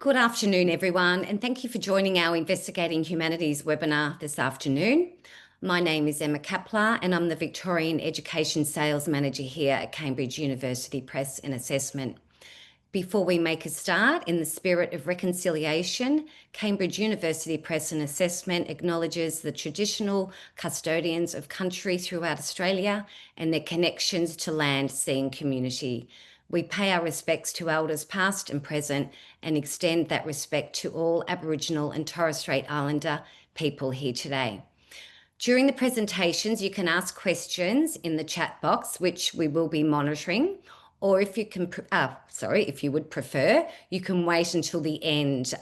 Good afternoon, everyone, and thank you for joining our Investigating Humanities webinar this afternoon. My name is Emma Kapler, and I'm the Victorian Education Sales Manager here at Cambridge University Press and Assessment. Before we make a start, in the spirit of reconciliation, Cambridge University Press and Assessment acknowledges the traditional custodians of country throughout Australia and their connections to land, sea and community. We pay our respects to elders past and present and extend that respect to all Aboriginal and Torres Strait Islander people here today. During the presentations, you can ask questions in the chat box, which we will be monitoring. Or if you would prefer, you can wait until the end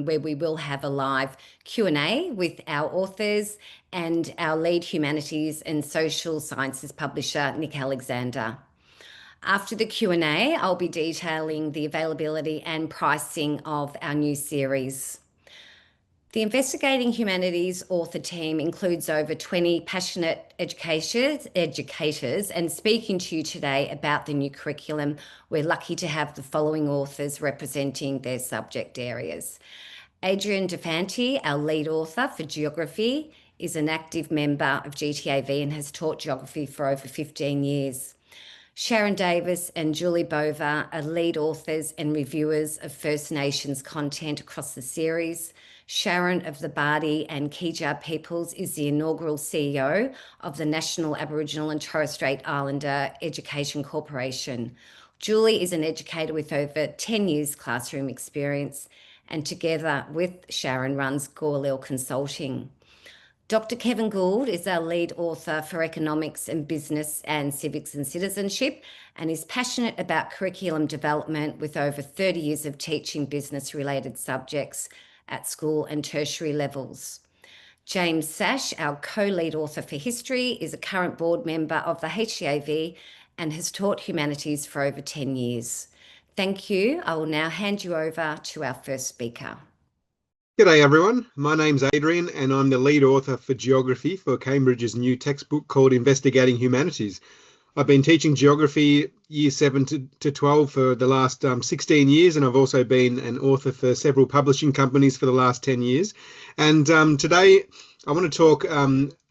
where we will have a live Q&A with our authors and our lead humanities and social sciences publisher, Nick Alexander. After the Q&A, I'll be detailing the availability and pricing of our new series. The Investigating Humanities author team includes over 20 passionate educators, and speaking to you today about the new curriculum, we're lucky to have the following authors representing their subject areas. Adrian Defanti, our lead author for geography, is an active member of GTAV and has taught geography for over 15 years. Sharon Davis and Julie Bova are lead authors and reviewers of First Nations content across the series. Sharon of the Bardi and Keyjar peoples is the inaugural CEO of the National Aboriginal and Torres Strait Islander Education Corporation. Julie is an educator with over 10 years classroom experience, and together with Sharon runs Gorlil Consulting. Dr. Kevin Gould is our lead author for economics and business and civics and citizenship, and is passionate about curriculum development with over 30 years of teaching business-related subjects at school and tertiary levels. James Sash, our co-lead author for history, is a current board member of the HCAV and has taught humanities for over 10 years. Thank you. I will now hand you over to our first speaker. G'day everyone, my name's Adrian and I'm the lead author for geography for Cambridge's new textbook called Investigating Humanities. I've been teaching geography year 7 to 12 for the last 16 years, and I've also been an author for several publishing companies for the last 10 years. And today I want to talk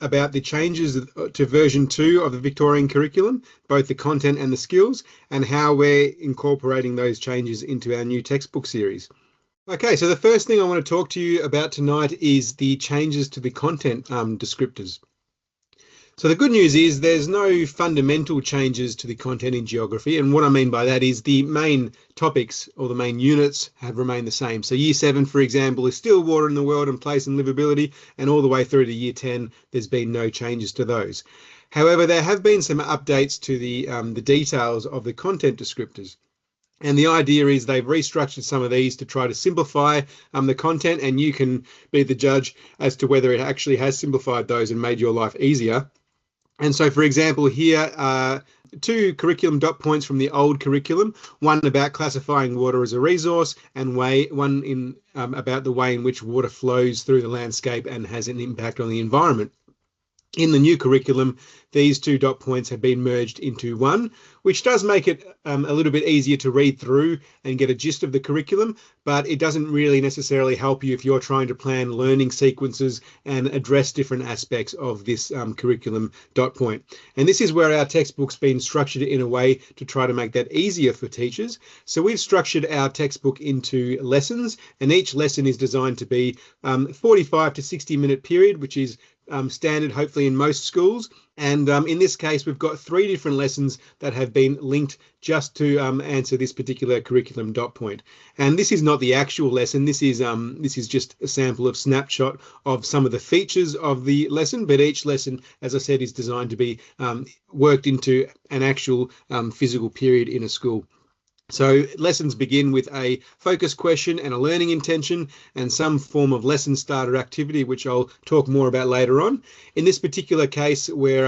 about the changes to version 2 of the Victorian curriculum, both the content and the skills, and how we're incorporating those changes into our new textbook series. Okay, so the first thing I want to talk to you about tonight is the changes to the content descriptors. So the good news is there's no fundamental changes to the content in geography, and what I mean by that is the main topics or the main units have remained the same. So year 7, for example, is still water in the world and place and livability, and all the way through to year 10, there's been no changes to those. However, there have been some updates to the details of the content descriptors. And the idea is they've restructured some of these to try to simplify the content, and you can be the judge as to whether it actually has simplified those and made your life easier. And so, for example, here are 2 curriculum dot points from the old curriculum, one about classifying water as a resource and one about the way in which water flows through the landscape and has an impact on the environment. In the new curriculum, these 2 dot points have been merged into one, which does make it a little bit easier to read through and get a gist of the curriculum, but it doesn't really necessarily help you if you're trying to plan learning sequences and address different aspects of this curriculum dot point. And this is where our textbook's been structured in a way to try to make that easier for teachers. So we've structured our textbook into lessons, and each lesson is designed to be 45 to 60-minute period, which is standard hopefully in most schools. And in this case, we've got 3 different lessons that have been linked just to answer this particular curriculum dot point. And this is not the actual lesson. This is just a sample of snapshot of some of the features of the lesson. But each lesson, as I said, is designed to be worked into an actual physical period in a school. So lessons begin with a focus question and a learning intention and some form of lesson starter activity, which I'll talk more about later on. In this particular case, where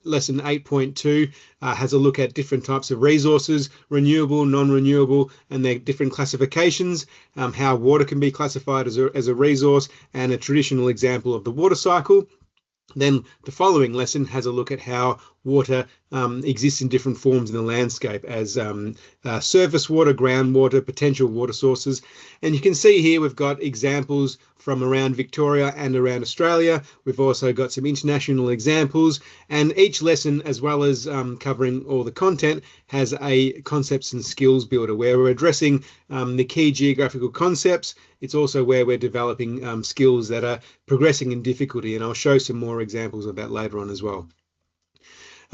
lesson 8.2 has a look at different types of resources, renewable, non-renewable, and their different classifications, how water can be classified as a resource, and a traditional example of the water cycle. Then the following lesson has a look at how water exists in different forms in the landscape as surface water, groundwater, potential water sources. And you can see here we've got examples from around Victoria and around Australia. We've also got some international examples, and each lesson, as well as covering all the content, has a concepts and skills builder where we're addressing the key geographical concepts. It's also where we're developing skills that are progressing in difficulty, and I'll show some more examples of that later on as well.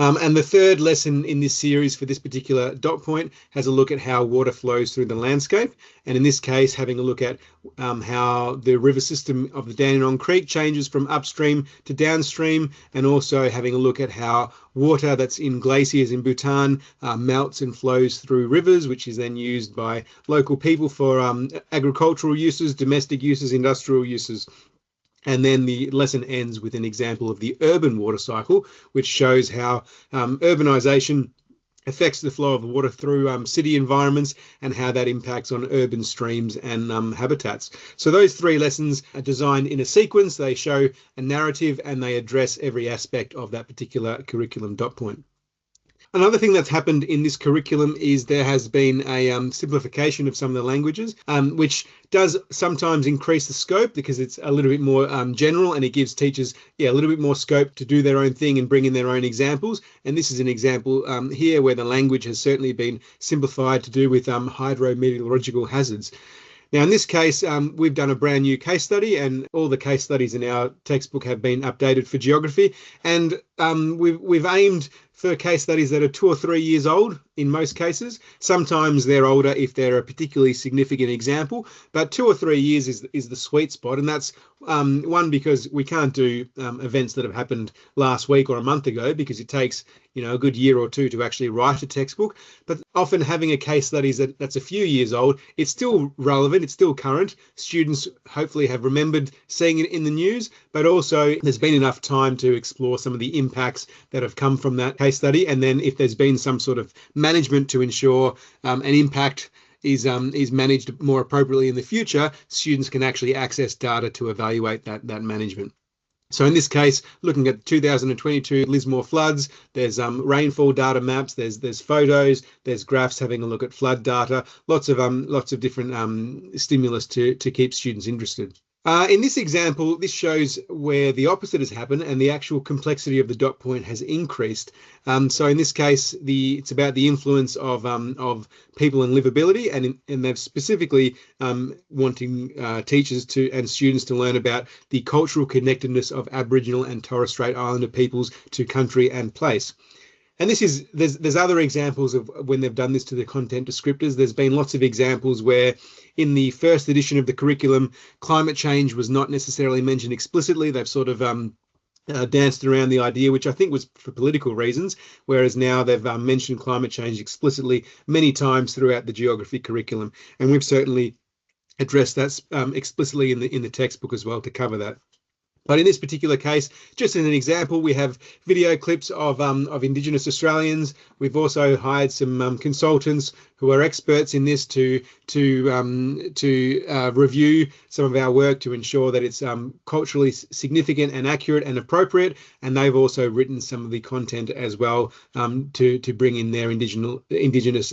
And the third lesson in this series for this particular dot point has a look at how water flows through the landscape. And in this case, having a look at how the river system of the Dandenong Creek changes from upstream to downstream, and also having a look at how water that's in glaciers in Bhutan melts and flows through rivers, which is then used by local people for agricultural uses, domestic uses, industrial uses. And then the lesson ends with an example of the urban water cycle, which shows how urbanisation affects the flow of water through city environments and how that impacts on urban streams and habitats. So those three lessons are designed in a sequence. They show a narrative and they address every aspect of that particular curriculum dot point. Another thing that's happened in this curriculum is there has been a simplification of some of the languages, which does sometimes increase the scope because it's a little bit more general, and it gives teachers a little bit more scope to do their own thing and bring in their own examples. And this is an example here where the language has certainly been simplified to do with hydrometeorological hazards. Now, in this case, we've done a brand new case study, and all the case studies in our textbook have been updated for geography. And we've aimed for case studies that are 2 or 3 years old in most cases. Sometimes they're older if they're a particularly significant example, but 2 or 3 years is the sweet spot. And that's one, because we can't do events that have happened last week or a month ago, because it takes a good year or two to actually write a textbook. But often having a case study that's a few years old, it's still relevant, it's still current. Students hopefully have remembered seeing it in the news, but also there's been enough time to explore some of the impacts that have come from that case study. And then if there's been some sort of management to ensure an impact is managed more appropriately in the future, students can actually access data to evaluate that management. So in this case, looking at 2022 Lismore floods, there's rainfall data maps, there's photos, there's graphs having a look at flood data, lots of different stimulus to keep students interested. In this example, this shows where the opposite has happened and the actual complexity of the dot point has increased. So in this case, it's about the influence of people and livability, and they're specifically wanting teachers and students to learn about the cultural connectedness of Aboriginal and Torres Strait Islander peoples to country and place. And there's other examples of when they've done this to the content descriptors. There's been lots of examples where in the first edition of the curriculum, climate change was not necessarily mentioned explicitly. They've sort of danced around the idea, which I think was for political reasons, whereas now they've mentioned climate change explicitly many times throughout the geography curriculum. And we've certainly addressed that explicitly in the textbook as well to cover that. But in this particular case, just as an example, we have video clips of Indigenous Australians. We've also hired some consultants who are experts in this to review some of our work to ensure that it's culturally significant and accurate and appropriate. And they've also written some of the content as well to bring in their Indigenous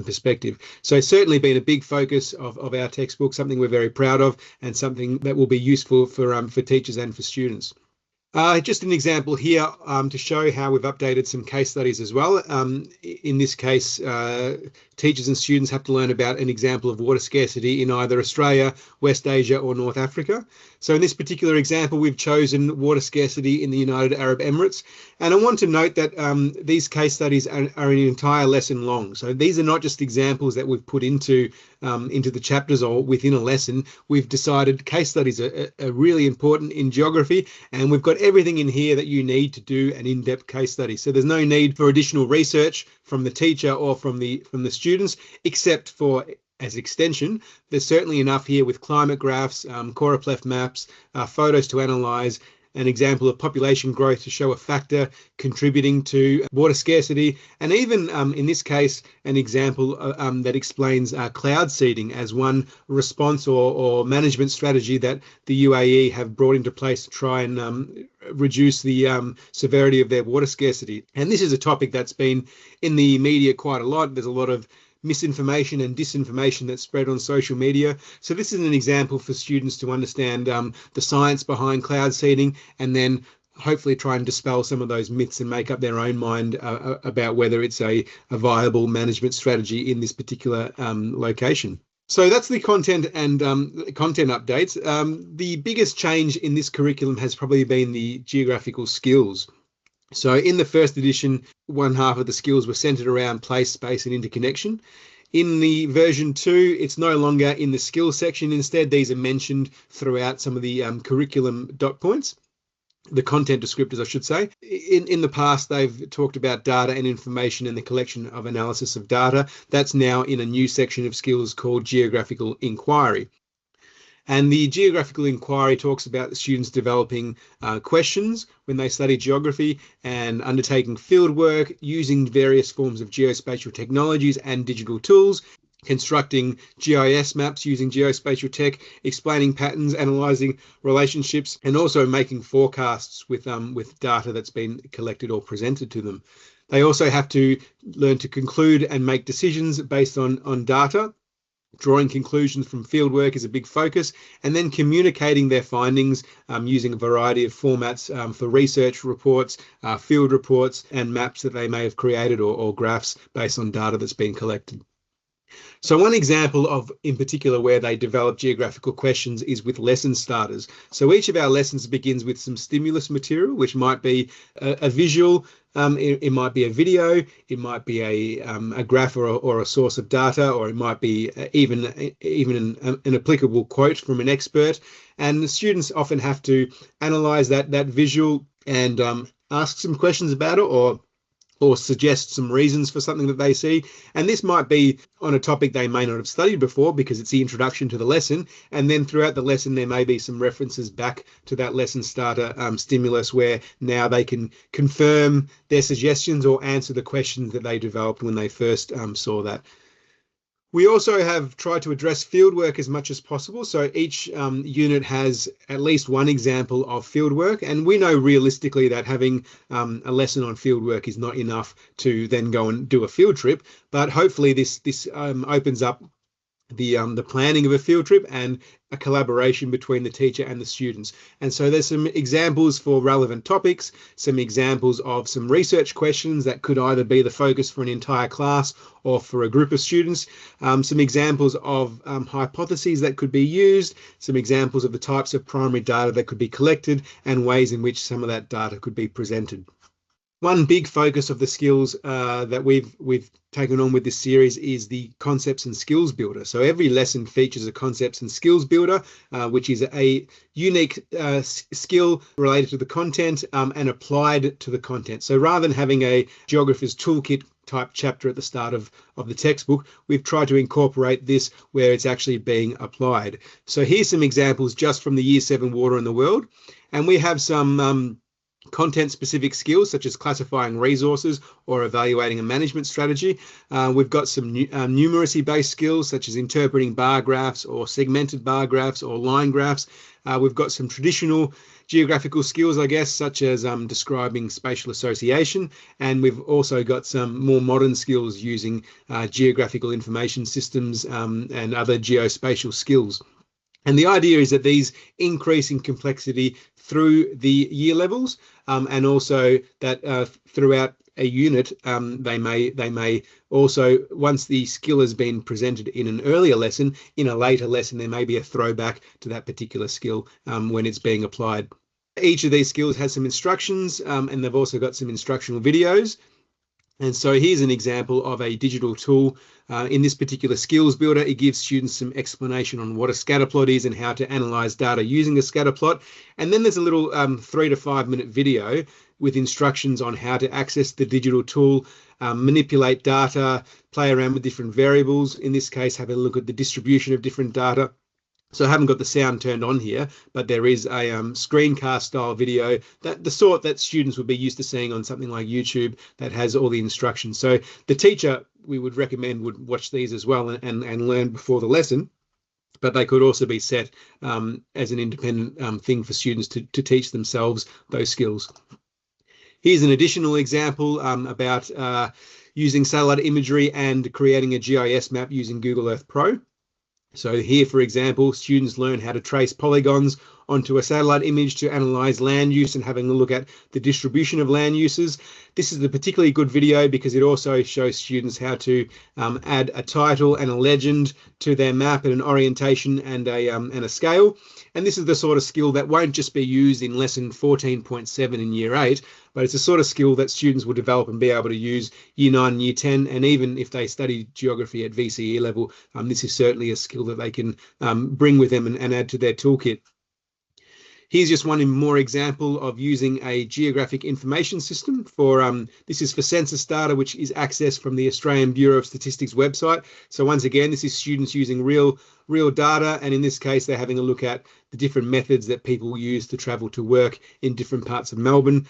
perspective. So it's certainly been a big focus of our textbook, something we're very proud of, and something that will be useful for teachers and for students. Just an example here to show how we've updated some case studies as well. In this case, teachers and students have to learn about an example of water scarcity in either Australia, West Asia or North Africa. So in this particular example, we've chosen water scarcity in the United Arab Emirates. And I want to note that these case studies are an entire lesson long. So these are not just examples that we've put into the chapters or within a lesson. We've decided case studies are really important in geography, and we've got everything in here that you need to do an in-depth case study. So there's no need for additional research from the teacher or from the students, except for as extension. There's certainly enough here with climate graphs, choropleth maps, photos to analyse, an example of population growth to show a factor contributing to water scarcity, and even in this case, an example that explains cloud seeding as one response or management strategy that the UAE have brought into place to try and reduce the severity of their water scarcity. And this is a topic that's been in the media quite a lot. There's a lot of misinformation and disinformation that's spread on social media. So this is an example for students to understand the science behind cloud seeding, and then hopefully try and dispel some of those myths and make up their own mind about whether it's a viable management strategy in this particular location. So that's the content and content updates. The biggest change in this curriculum has probably been the geographical skills. So in the first edition, one half of the skills were centered around place, space, and interconnection. In the version 2, it's no longer in the skills section. Instead, these are mentioned throughout some of the curriculum dot points, the content descriptors, I should say. In the past, they've talked about data and information and the collection of analysis of data. That's now in a new section of skills called geographical inquiry. And the geographical inquiry talks about the students developing questions when they study geography and undertaking field work using various forms of geospatial technologies and digital tools, constructing GIS maps using geospatial tech, explaining patterns, analysing relationships, and also making forecasts with data that's been collected or presented to them. They also have to learn to conclude and make decisions based on data. Drawing conclusions from fieldwork is a big focus, and then communicating their findings using a variety of formats for research reports, field reports, and maps that they may have created or graphs based on data that's been collected. So one example of, in particular, where they develop geographical questions is with lesson starters. So each of our lessons begins with some stimulus material, which might be a visual, it might be a video, it might be a graph or a source of data, or it might be even an applicable quote from an expert. And the students often have to analyze that visual and ask some questions about it, or suggest some reasons for something that they see. And this might be on a topic they may not have studied before because it's the introduction to the lesson. And then throughout the lesson, there may be some references back to that lesson starter stimulus where now they can confirm their suggestions or answer the questions that they developed when they first saw that. We also have tried to address fieldwork as much as possible. So each unit has at least one example of fieldwork. And we know realistically that having a lesson on fieldwork is not enough to then go and do a field trip. But hopefully this opens up the planning of a field trip and a collaboration between the teacher and the students. And so there's some examples for relevant topics, some examples of some research questions that could either be the focus for an entire class or for a group of students, some examples of hypotheses that could be used, some examples of the types of primary data that could be collected, and ways in which some of that data could be presented. One big focus of the skills that we've taken on with this series is the concepts and skills builder. So every lesson features a concepts and skills builder, which is a unique skill related to the content and applied to the content. So rather than having a geographer's toolkit type chapter at the start of the textbook, we've tried to incorporate this where it's actually being applied. So here's some examples just from the Year 7 Water in the World. And we have some content-specific skills such as classifying resources or evaluating a management strategy. We've got some numeracy-based skills such as interpreting bar graphs or segmented bar graphs or line graphs. We've got some traditional geographical skills, I guess, such as describing spatial association. And we've also got some more modern skills using geographical information systems and other geospatial skills. And the idea is that these increase in complexity through the year levels, and also that throughout a unit, they may also, once the skill has been presented in an earlier lesson, in a later lesson, there may be a throwback to that particular skill when it's being applied. Each of these skills has some instructions, and they've also got some instructional videos. And so here's an example of a digital tool. In this particular skills builder, it gives students some explanation on what a scatter plot is and how to analyze data using a scatter plot. And then there's a little 3 to 5 minute video with instructions on how to access the digital tool, manipulate data, play around with different variables. In this case, have a look at the distribution of different data, So I haven't got the sound turned on here, but there is a screencast style video, that the sort that students would be used to seeing on something like YouTube, that has all the instructions. So the teacher, we would recommend, would watch these as well and learn before the lesson, but they could also be set as an independent thing for students to teach themselves those skills. Here's an additional example about using satellite imagery and creating a GIS map using Google Earth Pro. So here, for example, students learn how to trace polygons onto a satellite image to analyze land use and having a look at the distribution of land uses. This is a particularly good video because it also shows students how to add a title and a legend to their map, and an orientation and a scale. And this is the sort of skill that won't just be used in lesson 14.7 in year 8, but it's a sort of skill that students will develop and be able to use year 9 and year 10. And even if they study geography at VCE level, this is certainly a skill that they can bring with them and add to their toolkit. Here's just one more example of using a geographic information system for, this is for census data, which is accessed from the Australian Bureau of Statistics website. So once again, this is students using real data, and in this case, they're having a look at the different methods that people use to travel to work in different parts of Melbourne.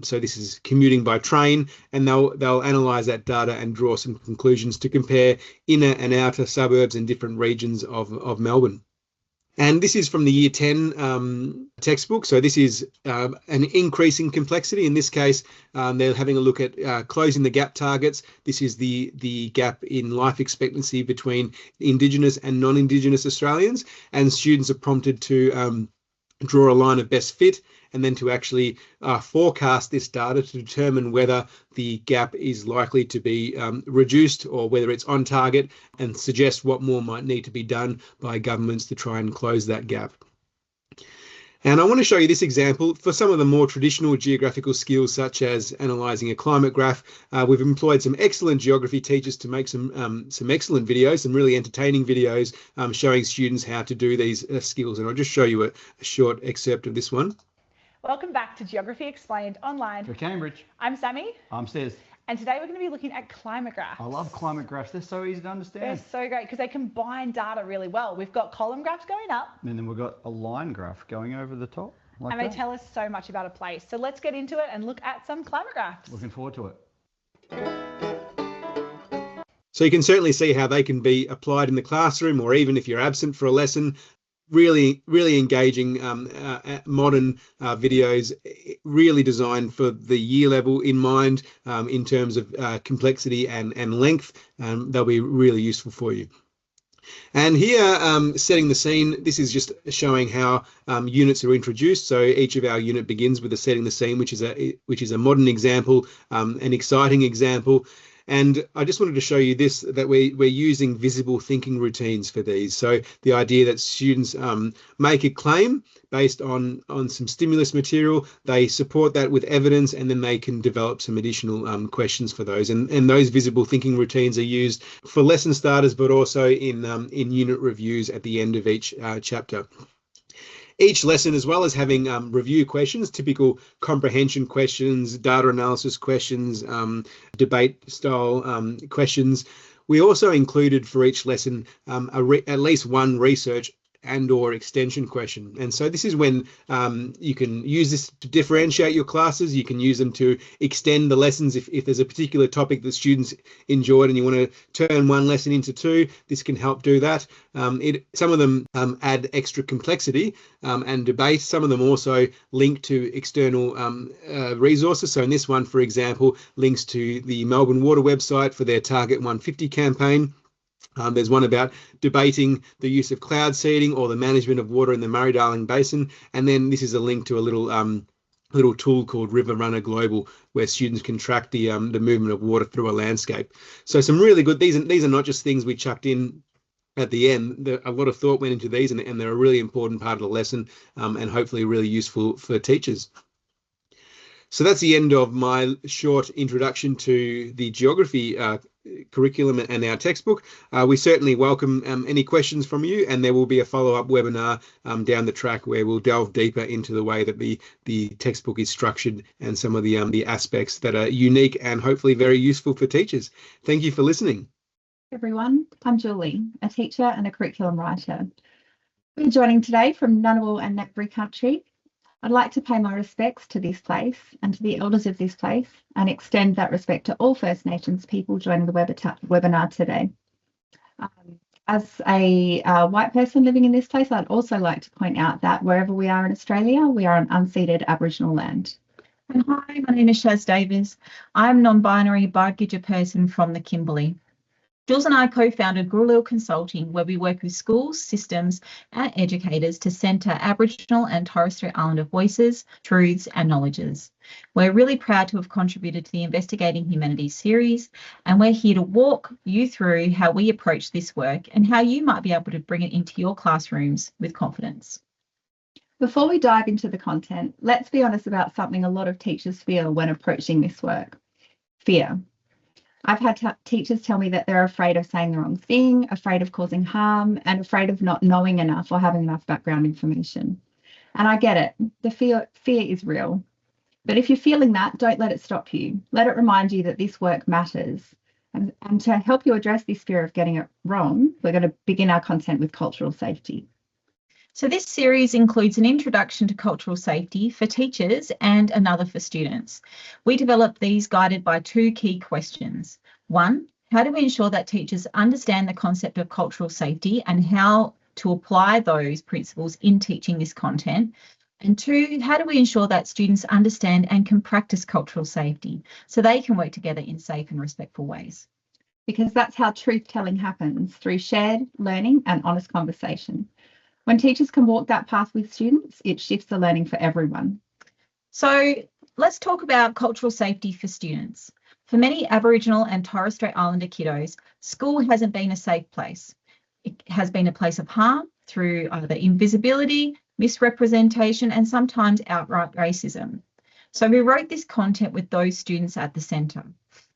So this is commuting by train, and they'll analyse that data and draw some conclusions to compare inner and outer suburbs in different regions of Melbourne. And this is from the Year 10 textbook. So this is an increasing complexity. In this case, they're having a look at closing the gap targets. This is the gap in life expectancy between Indigenous and non-Indigenous Australians. And students are prompted to draw a line of best fit, and then to actually forecast this data to determine whether the gap is likely to be reduced or whether it's on target, and suggest what more might need to be done by governments to try and close that gap. And I want to show you this example for some of the more traditional geographical skills, such as analysing a climate graph. We've employed some excellent geography teachers to make some excellent videos, some really entertaining videos showing students how to do these skills. And I'll just show you a short excerpt of this one. Welcome back to Geography Explained online. For Cambridge. I'm Sammy. I'm Stez. And today we're going to be looking at climate graphs. I love climate graphs. They're so easy to understand. They're so great because they combine data really well. We've got column graphs going up. And then we've got a line graph going over the top. Like and they that. tell us so much about a place. So let's get into it and look at some climate graphs. Looking forward to it. So you can certainly see how they can be applied in the classroom, or even if you're absent for a lesson. Really engaging modern videos, really designed for the year level in mind in terms of complexity and length. They'll be really useful for you. And here, setting the scene, this is just showing how units are introduced. So each of our unit begins with a setting the scene, which is a modern example, an exciting example. And I just wanted to show you this, that we're using visible thinking routines for these. So the idea that students make a claim based on some stimulus material, they support that with evidence, and then they can develop some additional questions for those. And those visible thinking routines are used for lesson starters, but also in unit reviews at the end of each chapter. Each lesson, as well as having review questions, typical comprehension questions, data analysis questions, debate style questions, we also included for each lesson at least one research and/or extension question. And so this is when you can use this to differentiate your classes. You can use them to extend the lessons if there's a particular topic that students enjoyed and you want to turn one lesson into two. This can help do that. Some of them add extra complexity and debate. Some of them also link to external resources. So in this one, for example, links to the Melbourne Water website for their Target 150 campaign. There's one about debating the use of cloud seeding or the management of water in the Murray-Darling Basin. And then this is a link to a little tool called River Runner Global, where students can track the movement of water through a landscape. So some really good, these are not just things we chucked in at the end. A lot of thought went into these, and they're a really important part of the lesson, and hopefully really useful for teachers. So that's the end of my short introduction to the geography curriculum and our textbook. We certainly welcome any questions from you, and there will be a follow-up webinar down the track where we'll delve deeper into the way that the textbook is structured and some of the aspects that are unique and hopefully very useful for teachers. Thank you for listening. Everyone, I'm Julie, a teacher and a curriculum writer. We're joining today from Ngunnawal and Ngambri country. I'd like to pay my respects to this place and to the elders of this place and extend that respect to all First Nations people joining the webinar today. As a white person living in this place, I'd also like to point out that wherever we are in Australia, we are on unceded Aboriginal land. And hi, my name is Shaz Davis. I'm a non-binary Bargidja person from the Kimberley. Jules and I co-founded Gurlil Consulting, where we work with schools, systems and educators to centre Aboriginal and Torres Strait Islander voices, truths and knowledges. We're really proud to have contributed to the Investigating Humanities series, and we're here to walk you through how we approach this work and how you might be able to bring it into your classrooms with confidence. Before we dive into the content, let's be honest about something a lot of teachers feel when approaching this work: fear. I've had teachers tell me that they're afraid of saying the wrong thing, afraid of causing harm, and afraid of not knowing enough or having enough background information. And I get it. The fear is real. But if you're feeling that, don't let it stop you. Let it remind you that this work matters. And to help you address this fear of getting it wrong, we're going to begin our content with cultural safety. So this series includes an introduction to cultural safety for teachers and another for students. We developed these guided by two key questions. One, how do we ensure that teachers understand the concept of cultural safety and how to apply those principles in teaching this content? And two, how do we ensure that students understand and can practice cultural safety so they can work together in safe and respectful ways? Because that's how truth telling happens, through shared learning and honest conversation. When teachers can walk that path with students, it shifts the learning for everyone. So let's talk about cultural safety for students. For many Aboriginal and Torres Strait Islander kiddos, school hasn't been a safe place. It has been a place of harm through either invisibility, misrepresentation, and sometimes outright racism. So we wrote this content with those students at the centre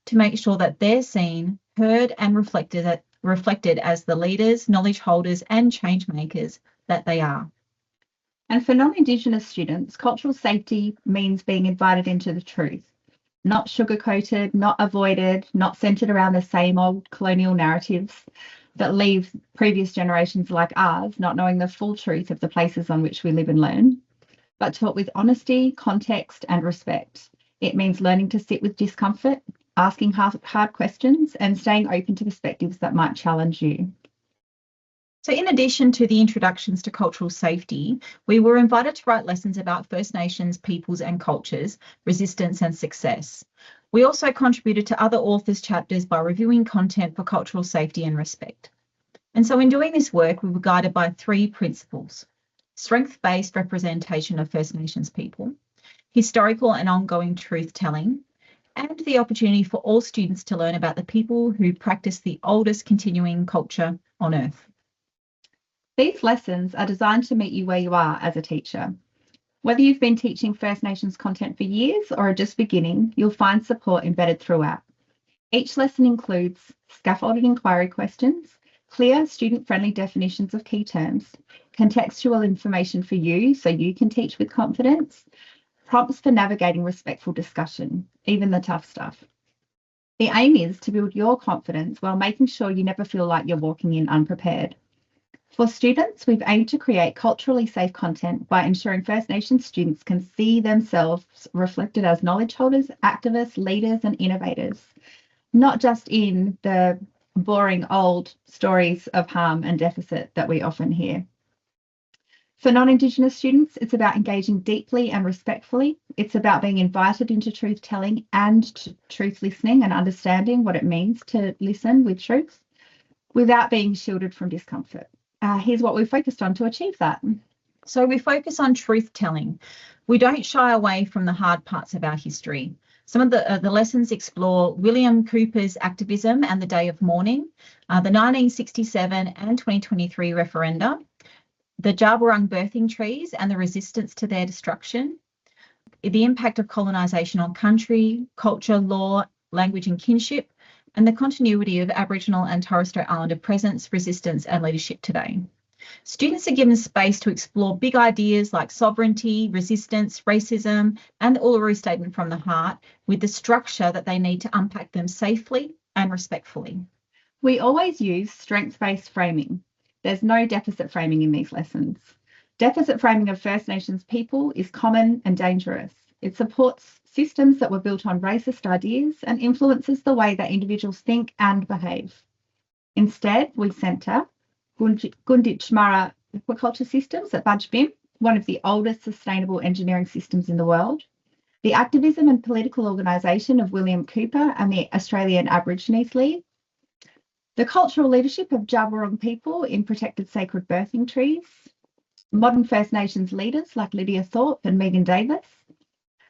to make sure that they're seen, heard, and reflected as the leaders, knowledge holders, and change makers that they are. And for non-Indigenous students, cultural safety means being invited into the truth, not sugar-coated, not avoided, not centred around the same old colonial narratives that leave previous generations like ours not knowing the full truth of the places on which we live and learn, but taught with honesty, context and respect. It means learning to sit with discomfort, asking hard questions and staying open to perspectives that might challenge you. So in addition to the introductions to cultural safety, we were invited to write lessons about First Nations peoples and cultures, resistance and success. We also contributed to other authors' chapters by reviewing content for cultural safety and respect. And so in doing this work, we were guided by three principles: strength-based representation of First Nations people, historical and ongoing truth-telling, and the opportunity for all students to learn about the people who practice the oldest continuing culture on Earth. These lessons are designed to meet you where you are as a teacher. Whether you've been teaching First Nations content for years or are just beginning, you'll find support embedded throughout. Each lesson includes scaffolded inquiry questions, clear student-friendly definitions of key terms, contextual information for you so you can teach with confidence, prompts for navigating respectful discussion, even the tough stuff. The aim is to build your confidence while making sure you never feel like you're walking in unprepared. For students, we've aimed to create culturally safe content by ensuring First Nations students can see themselves reflected as knowledge holders, activists, leaders, and innovators, not just in the boring old stories of harm and deficit that we often hear. For non-Indigenous students, it's about engaging deeply and respectfully. It's about being invited into truth telling and truth listening and understanding what it means to listen with truth without being shielded from discomfort. Here's what we've focused on to achieve that. So we focus on truth telling. We don't shy away from the hard parts of our history. Some of the lessons explore William Cooper's activism and the Day of Mourning, the 1967 and 2023 referenda, the Jaburong birthing trees and the resistance to their destruction, the impact of colonisation on country, culture, law, language and kinship, and the continuity of Aboriginal and Torres Strait Islander presence, resistance and leadership today. Students are given space to explore big ideas like sovereignty, resistance, racism, and the Uluru Statement from the Heart with the structure that they need to unpack them safely and respectfully. We always use strengths-based framing. There's no deficit framing in these lessons. Deficit framing of First Nations people is common and dangerous. It supports systems that were built on racist ideas and influences the way that individuals think and behave. Instead, we centre Gunditj Mara aquaculture systems at Budgebim, one of the oldest sustainable engineering systems in the world, the activism and political organisation of William Cooper and the Australian Aborigines League, the cultural leadership of Djabwurrung people in protected sacred birthing trees, modern First Nations leaders like Lydia Thorpe and Megan Davis,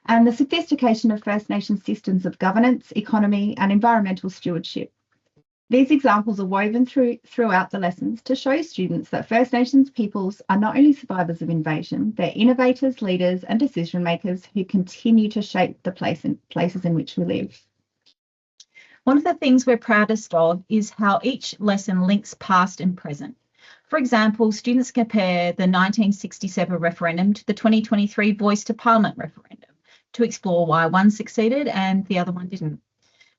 and the sophistication of First Nations systems of governance, economy, and environmental stewardship. These examples are woven throughout the lessons to show students that First Nations peoples are not only survivors of invasion, they're innovators, leaders, and decision makers who continue to shape the places in which we live. One of the things we're proudest of is how each lesson links past and present. For example, students compare the 1967 referendum to the 2023 Voice to Parliament referendum to explore why one succeeded and the other one didn't.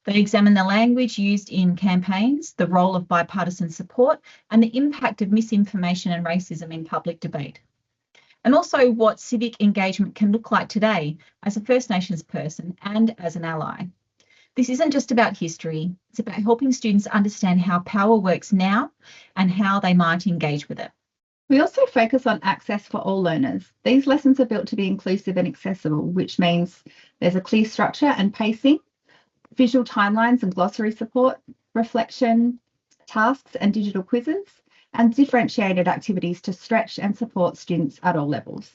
They examine the language used in campaigns, the role of bipartisan support, and the impact of misinformation and racism in public debate. And also what civic engagement can look like today as a First Nations person and as an ally. This isn't just about history, it's about helping students understand how power works now and how they might engage with it. We also focus on access for all learners. These lessons are built to be inclusive and accessible, which means there's a clear structure and pacing, visual timelines and glossary support, reflection, tasks and digital quizzes, and differentiated activities to stretch and support students at all levels.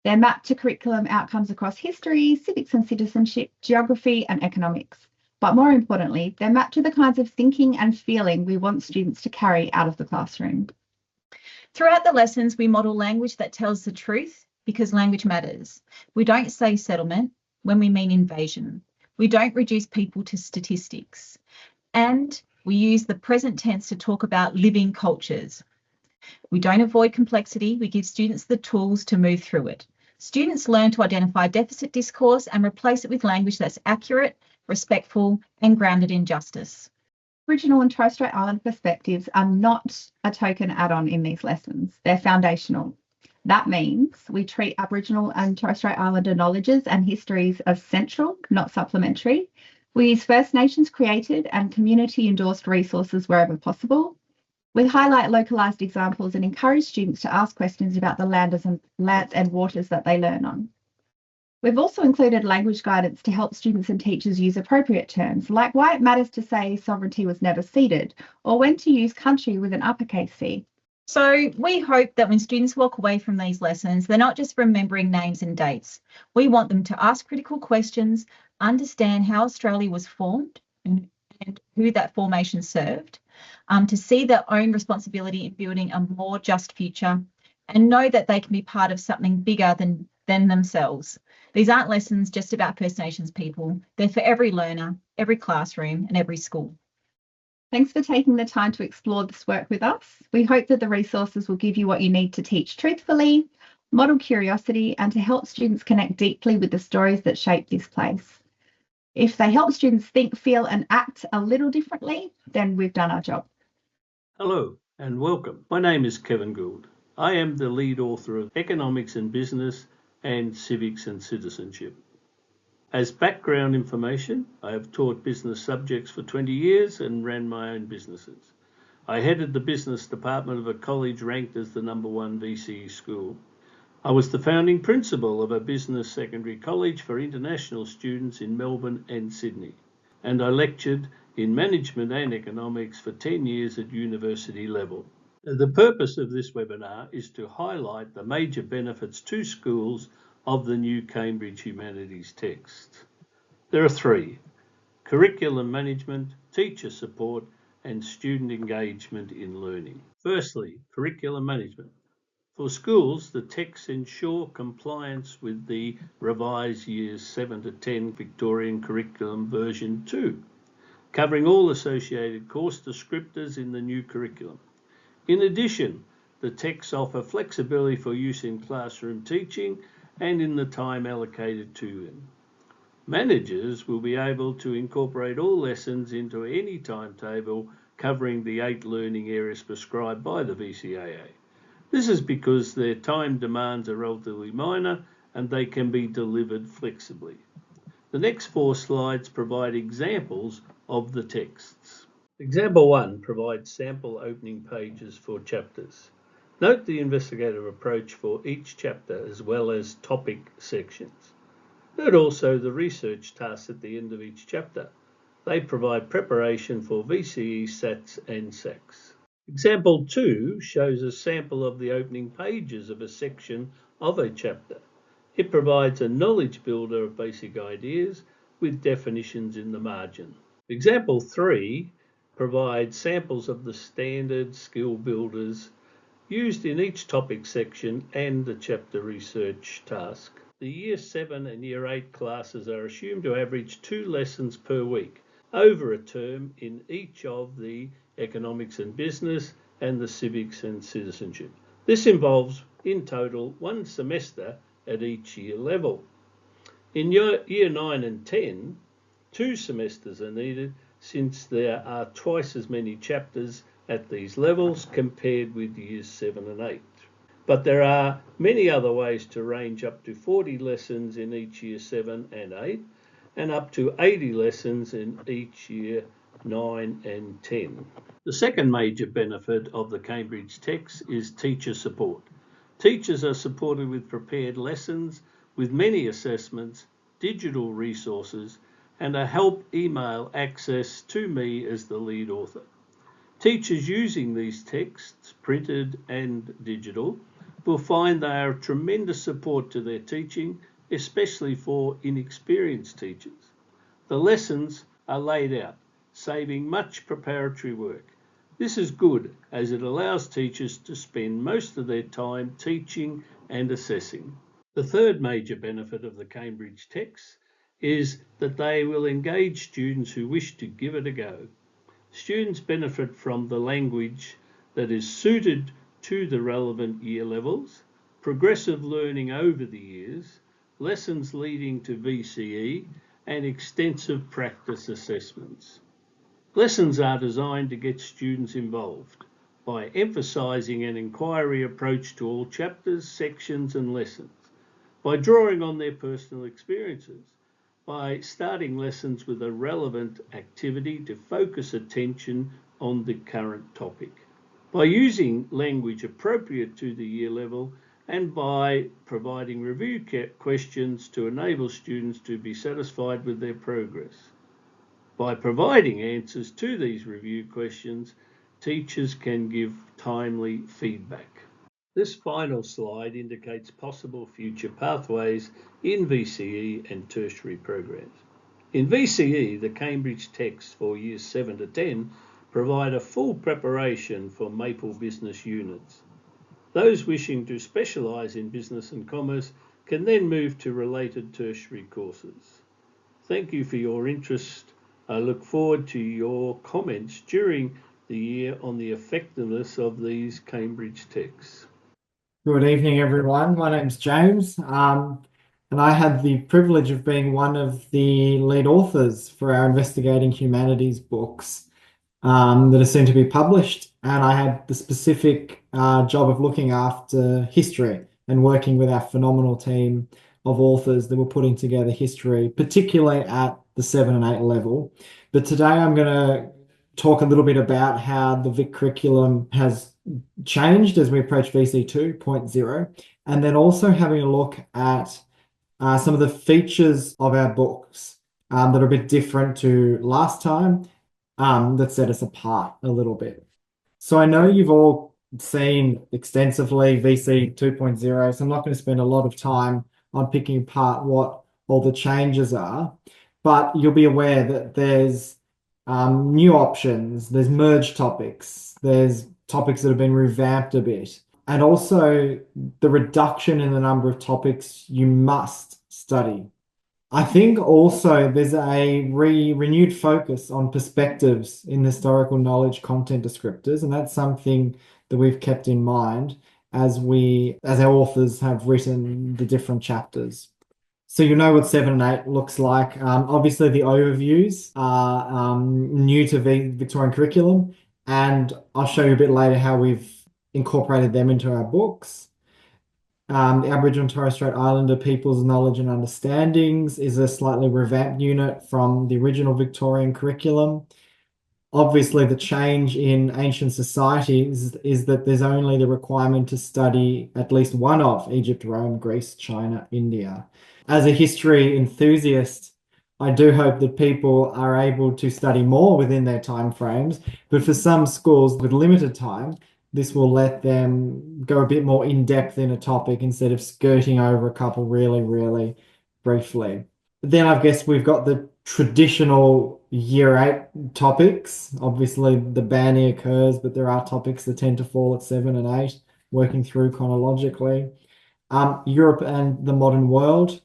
They're mapped to curriculum outcomes across history, civics and citizenship, geography and economics. But more importantly, they're mapped to the kinds of thinking and feeling we want students to carry out of the classroom. Throughout the lessons, we model language that tells the truth because language matters. We don't say settlement when we mean invasion. We don't reduce people to statistics. And we use the present tense to talk about living cultures. We don't avoid complexity. We give students the tools to move through it. Students learn to identify deficit discourse and replace it with language that's accurate, respectful, and grounded in justice. Aboriginal and Torres Strait Islander perspectives are not a token add-on in these lessons. They're foundational. That means we treat Aboriginal and Torres Strait Islander knowledges and histories as central, not supplementary. We use First Nations created and community endorsed resources wherever possible. We highlight localised examples and encourage students to ask questions about the lands and waters that they learn on. We've also included language guidance to help students and teachers use appropriate terms, like why it matters to say sovereignty was never ceded, or when to use country with an uppercase C. So we hope that when students walk away from these lessons, they're not just remembering names and dates. We want them to ask critical questions, understand how Australia was formed and who that formation served, to see their own responsibility in building a more just future, and know that they can be part of something bigger than themselves. These aren't lessons just about First Nations people. They're for every learner, every classroom, and every school. Thanks for taking the time to explore this work with us. We hope that the resources will give you what you need to teach truthfully, model curiosity, and to help students connect deeply with the stories that shape this place. If they help students think, feel, and act a little differently, then we've done our job. Hello and welcome. My name is Kevin Gould. I am the lead author of Economics and Business and Civics and Citizenship. As background information, I have taught business subjects for 20 years and ran my own businesses. I headed the business department of a college ranked as the #1 VCE school. I was the founding principal of a business secondary college for international students in Melbourne and Sydney. And I lectured in management and economics for 10 years at university level. The purpose of this webinar is to highlight the major benefits to schools of the new Cambridge Humanities text. There are 3: curriculum management, teacher support, and student engagement in learning. Firstly, curriculum management. For schools, the texts ensure compliance with the revised Years 7 to 10 Victorian Curriculum version 2, covering all associated course descriptors in the new curriculum. In addition, the texts offer flexibility for use in classroom teaching and in the time allocated to them. Managers will be able to incorporate all lessons into any timetable covering the 8 learning areas prescribed by the VCAA. This is because their time demands are relatively minor and they can be delivered flexibly. The next 4 slides provide examples of the texts. Example 1 provides sample opening pages for chapters. Note the investigative approach for each chapter as well as topic sections. Note also the research tasks at the end of each chapter. They provide preparation for VCE, SATs and SACs. Example 2 shows a sample of the opening pages of a section of a chapter. It provides a knowledge builder of basic ideas with definitions in the margin. Example 3 provides samples of the standard skill builders used in each topic section and the chapter research task. The Year 7 and Year 8 classes are assumed to average 2 lessons per week over a term in each of the Economics and Business and the Civics and Citizenship. This involves, in total, 1 semester at each year level. In Year 9 and 10, 2 semesters are needed since there are twice as many chapters at these levels compared with Years 7 and 8. But there are many other ways to range up to 40 lessons in each Year 7 and 8 and up to 80 lessons in each Year 9 and 10. The second major benefit of the Cambridge text is teacher support. Teachers are supported with prepared lessons, with many assessments, digital resources, and a help email access to me as the lead author. Teachers using these texts, printed and digital, will find they are a tremendous support to their teaching, especially for inexperienced teachers. The lessons are laid out, saving much preparatory work. This is good as it allows teachers to spend most of their time teaching and assessing. The third major benefit of the Cambridge texts is that they will engage students who wish to give it a go. Students benefit from the language that is suited to the relevant year levels, progressive learning over the years, lessons leading to VCE, and extensive practice assessments. Lessons are designed to get students involved by emphasising an inquiry approach to all chapters, sections and lessons, by drawing on their personal experiences, by starting lessons with a relevant activity to focus attention on the current topic, by using language appropriate to the year level, and by providing review questions to enable students to be satisfied with their progress. By providing answers to these review questions, teachers can give timely feedback. This final slide indicates possible future pathways in VCE and tertiary programs. In VCE, the Cambridge texts for Years 7 to 10 provide a full preparation for Maple business units. Those wishing to specialise in business and commerce can then move to related tertiary courses. Thank you for your interest. I look forward to your comments during the year on the effectiveness of these Cambridge texts. Good evening, everyone. My name's James, and I had the privilege of being one of the lead authors for our Investigating Humanities books that are soon to be published. And I had the specific job of looking after history and working with our phenomenal team of authors that were putting together history, particularly at the 7 and 8 level. But today I'm going to talk a little bit about how the Vic curriculum has changed as we approach VC 2.0, and then also having a look at some of the features of our books that are a bit different to last time that set us apart a little bit. So I know you've all seen extensively VC 2.0, so I'm not going to spend a lot of time on picking apart what all the changes are, but you'll be aware that there's new options, there's merged topics, there's topics that have been revamped a bit, and also the reduction in the number of topics you must study. I think also there's a renewed focus on perspectives in historical knowledge content descriptors, and that's something that we've kept in mind as our authors have written the different chapters. So you know what 7 and 8 looks like. Obviously, the overviews are new to Victorian curriculum, and I'll show you a bit later how we've incorporated them into our books. The Aboriginal and Torres Strait Islander People's Knowledge and Understandings is a slightly revamped unit from the original Victorian curriculum. Obviously, the change in ancient societies is that there's only the requirement to study at least one of Egypt, Rome, Greece, China, India. As a history enthusiast, I do hope that people are able to study more within their time frames, but for some schools with limited time, this will let them go a bit more in depth in a topic instead of skirting over a couple really, really briefly. Then I guess we've got the traditional year 8 topics. Obviously, the banning occurs, but there are topics that tend to fall at 7 and 8, working through chronologically. Europe and the modern world,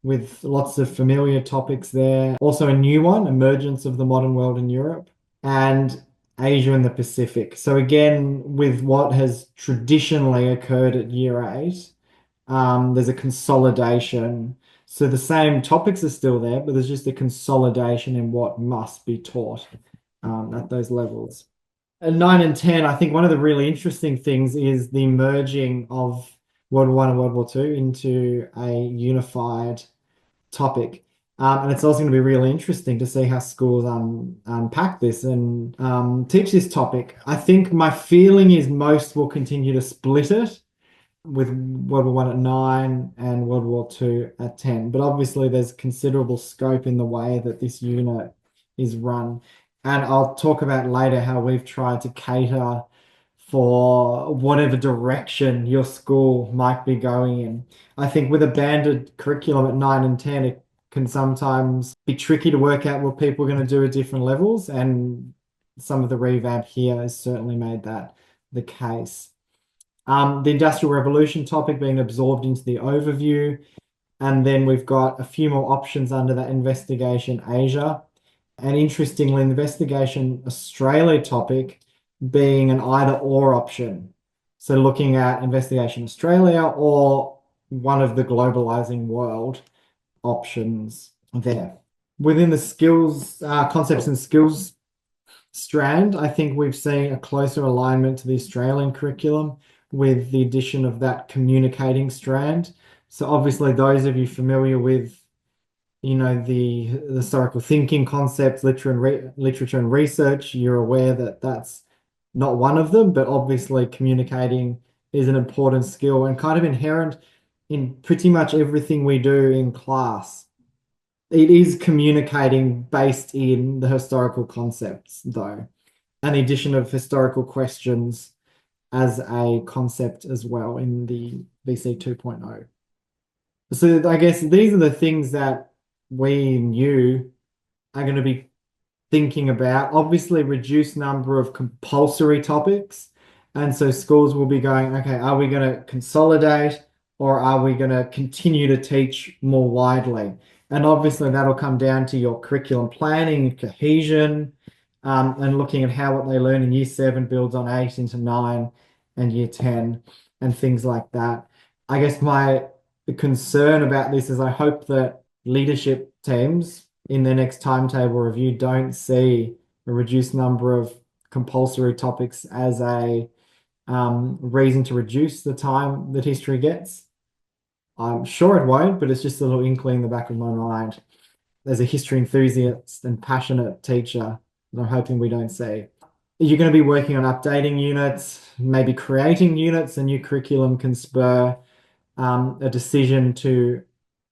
with lots of familiar topics there. Also a new one, Emergence of the Modern World in Europe, and Asia and the Pacific. So again, with what has traditionally occurred at year 8, there's a consolidation. So the same topics are still there, but there's just a consolidation in what must be taught at those levels. At 9 and 10, I think one of the really interesting things is the merging of World War I and World War II into a unified topic. And it's also going to be really interesting to see how schools unpack this and teach this topic. I think my feeling is most will continue to split it, with World War I at 9 and World War II at 10. But obviously there's considerable scope in the way that this unit is run. And I'll talk about later how we've tried to cater for whatever direction your school might be going in. I think with a banded curriculum at 9 and 10, it can sometimes be tricky to work out what people are going to do at different levels. And some of the revamp here has certainly made that the case. The Industrial Revolution topic being absorbed into the overview. And then we've got a few more options under that Investigation Asia. And interestingly, Investigation Australia topic being an either or option. So looking at Investigation Australia or one of the globalizing world options there. Within the skills, concepts and skills strand, I think we've seen a closer alignment to the Australian curriculum with the addition of that communicating strand. So obviously those of you familiar with, the historical thinking concepts, literature and research, you're aware that that's not one of them, but obviously communicating is an important skill and kind of inherent in pretty much everything we do in class. It is communicating based in the historical concepts, though, and the addition of historical questions as a concept as well in the VC 2.0. So I guess these are the things that we and you are going to be thinking about. Obviously, reduced number of compulsory topics. And so schools will be going, okay, are we going to consolidate or are we going to continue to teach more widely? And obviously that'll come down to your curriculum planning, cohesion, and looking at how what they learn in year 7 builds on 8 into 9 and year 10 and things like that. I guess my concern about this is I hope that leadership teams in their next timetable review don't see a reduced number of compulsory topics as a reason to reduce the time that history gets. I'm sure it won't, but it's just a little inkling in the back of my mind. As a history enthusiast and passionate teacher, that I'm hoping we don't see. You're going to be working on updating units, maybe creating units. A new curriculum can spur a decision to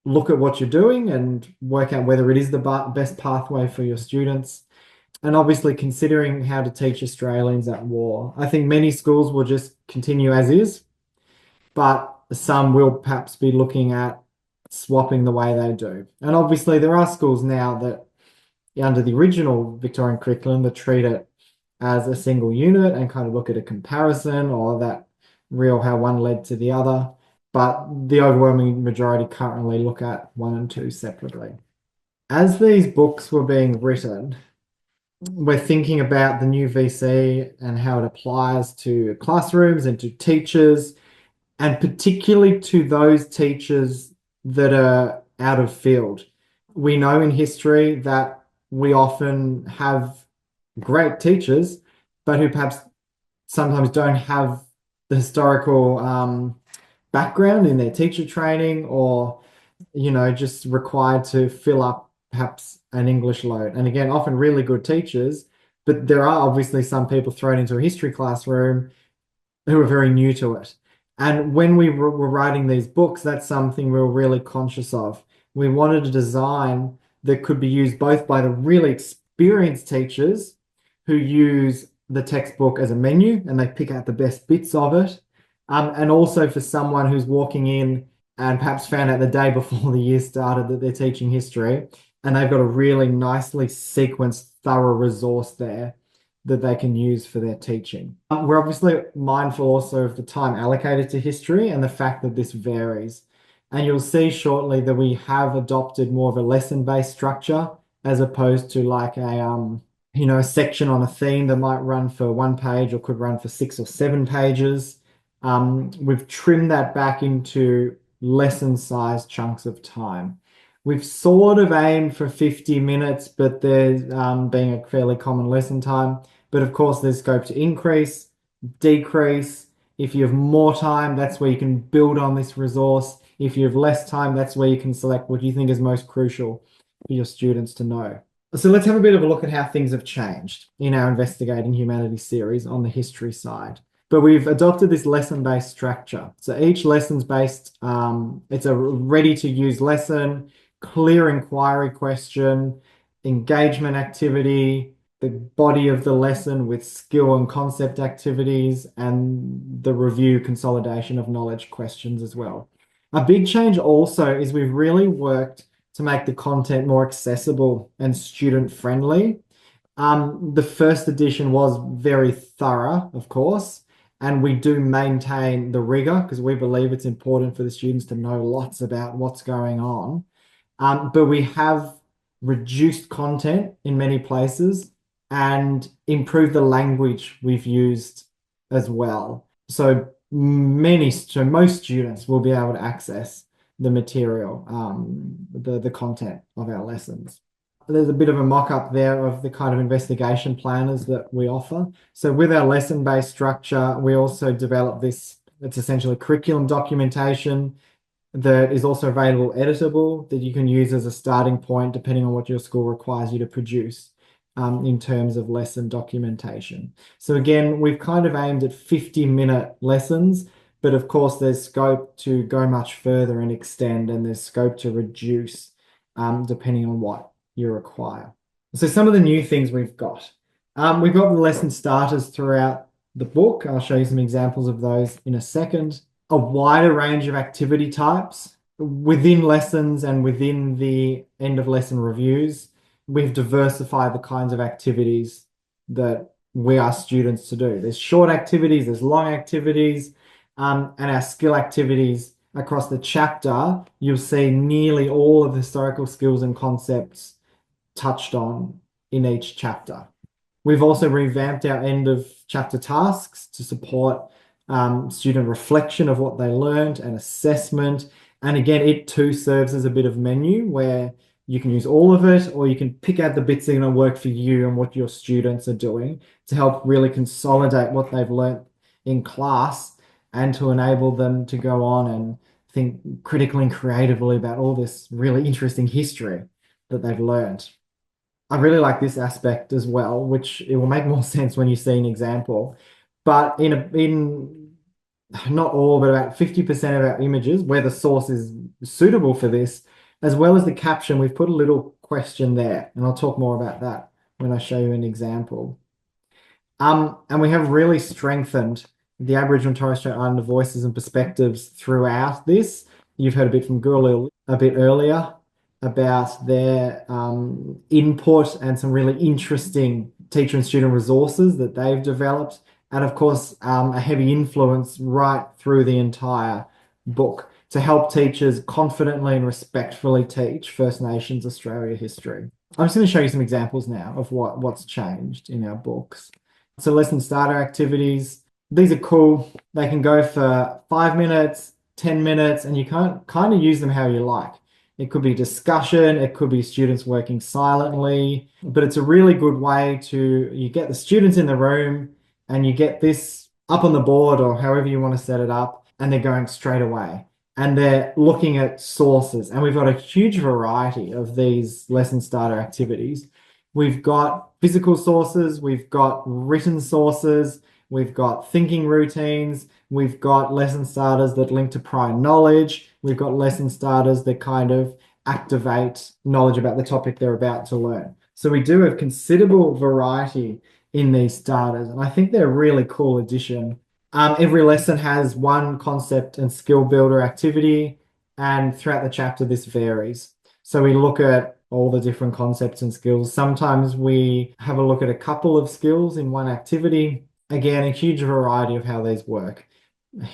look at what you're doing and work out whether it is the best pathway for your students. And obviously considering how to teach Australians at war. I think many schools will just continue as is, but some will perhaps be looking at swapping the way they do. And obviously there are schools now that under the original Victorian curriculum that treat it as a single unit and kind of look at a comparison or that real how one led to the other. But the overwhelming majority currently look at 1 and 2 separately. As these books were being written, we're thinking about the new VC and how it applies to classrooms and to teachers, and particularly to those teachers that are out of field. We know in history that we often have great teachers but who perhaps sometimes don't have the historical background in their teacher training, or just required to fill up perhaps an English load. And again, often really good teachers, but there are obviously some people thrown into a history classroom who are very new to it. And when we were writing these books, that's something we were really conscious of. We wanted a design that could be used both by the really experienced teachers who use the textbook as a menu and they pick out the best bits of it, and also for someone who's walking in and perhaps found out the day before the year started that they're teaching history, and they've got a really nicely sequenced, thorough resource there that they can use for their teaching. We're obviously mindful also of the time allocated to history and the fact that this varies. And you'll see shortly that we have adopted more of a lesson-based structure as opposed to like a section on a theme that might run for 1 page or could run for 6 or 7 pages. We've trimmed that back into lesson-sized chunks of time. We've sort of aimed for 50 minutes, but there's being a fairly common lesson time. But of course, there's scope to increase, decrease. If you have more time, that's where you can build on this resource. If you have less time, that's where you can select what you think is most crucial for your students to know. So let's have a bit of a look at how things have changed in our Investigating Humanities series on the history side. But we've adopted this lesson-based structure. So each lesson's based, it's a ready-to-use lesson, clear inquiry question, engagement activity, the body of the lesson with skill and concept activities, and the review consolidation of knowledge questions as well. A big change also is we've really worked to make the content more accessible and student-friendly. The first edition was very thorough, of course, and we do maintain the rigor because we believe it's important for the students to know lots about what's going on. But we have reduced content in many places and improved the language we've used as well. So most students will be able to access the material, the content of our lessons. There's a bit of a mock-up there of the kind of investigation planners that we offer. So with our lesson-based structure, we also develop this, it's essentially curriculum documentation that is also available editable that you can use as a starting point depending on what your school requires you to produce in terms of lesson documentation. So again, we've kind of aimed at 50-minute lessons, but of course there's scope to go much further and extend, and there's scope to reduce depending on what you require. So some of the new things we've got the lesson starters throughout the book. I'll show you some examples of those in a second. A wider range of activity types within lessons and within the end of lesson reviews. We've diversified the kinds of activities that we ask students to do. There's short activities, there's long activities, and our skill activities across the chapter, you'll see nearly all of the historical skills and concepts touched on in each chapter. We've also revamped our end of chapter tasks to support student reflection of what they learned and assessment. And again, it too serves as a bit of menu where you can use all of it, or you can pick out the bits that are going to work for you and what your students are doing to help really consolidate what they've learned in class and to enable them to go on and think critically and creatively about all this really interesting history that they've learned. I really like this aspect as well, which it will make more sense when you see an example. But in not all, but about 50% of our images, where the source is suitable for this, as well as the caption, we've put a little question there, and I'll talk more about that when I show you an example. And we have really strengthened the Aboriginal and Torres Strait Islander voices and perspectives throughout this. You've heard a bit from Gurlil a bit earlier about their input and some really interesting teacher and student resources that they've developed. And of course, a heavy influence right through the entire book to help teachers confidently and respectfully teach First Nations Australia history. I'm just going to show you some examples now of what's changed in our books. So lesson starter activities, these are cool. They can go for 5 minutes, 10 minutes, and you can kind of use them how you like. It could be discussion, it could be students working silently, but it's a really good way to, you get the students in the room, and you get this up on the board or however you want to set it up, and they're going straight away. And they're looking at sources. And we've got a huge variety of these lesson starter activities. We've got physical sources, we've got written sources, we've got thinking routines, we've got lesson starters that link to prior knowledge, we've got lesson starters that kind of activate knowledge about the topic they're about to learn. So we do have considerable variety in these starters, and I think they're a really cool addition. Every lesson has one concept and skill builder activity, and throughout the chapter this varies. So we look at all the different concepts and skills. Sometimes we have a look at a couple of skills in one activity. Again, a huge variety of how these work.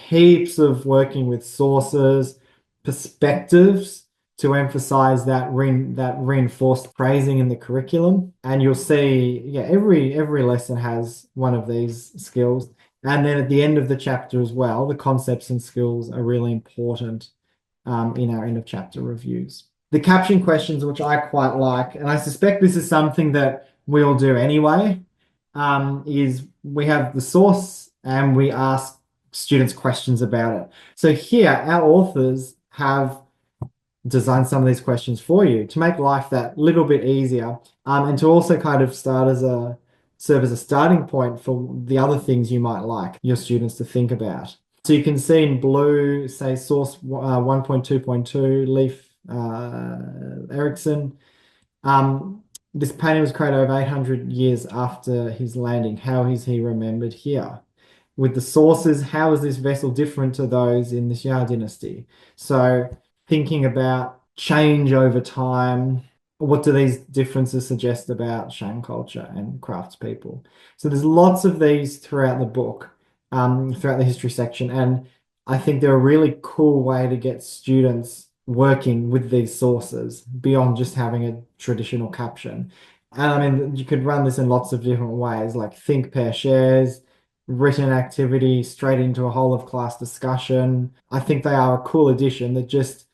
Heaps of working with sources, perspectives to emphasize that reinforced praising in the curriculum. And you'll see, yeah, every lesson has one of these skills. And then at the end of the chapter as well, the concepts and skills are really important in our end of chapter reviews. The caption questions, which I quite like, and I suspect this is something that we'll do anyway, is we have the source and we ask students questions about it. So here, our authors have designed some of these questions for you to make life that little bit easier, and to also kind of serve as a starting point for the other things you might like your students to think about. So you can see in blue, say source 1.2.2, Leif Erikson. This painting was created over 800 years after his landing. How is he remembered here? With the sources, how is this vessel different to those in the Xia dynasty? So thinking about change over time, what do these differences suggest about Shang culture and craftspeople? So there's lots of these throughout the book, throughout the history section, and I think they're a really cool way to get students working with these sources beyond just having a traditional caption. And I mean, you could run this in lots of different ways, like think, pair, shares, written activity, straight into a whole of class discussion. I think they are a cool addition that just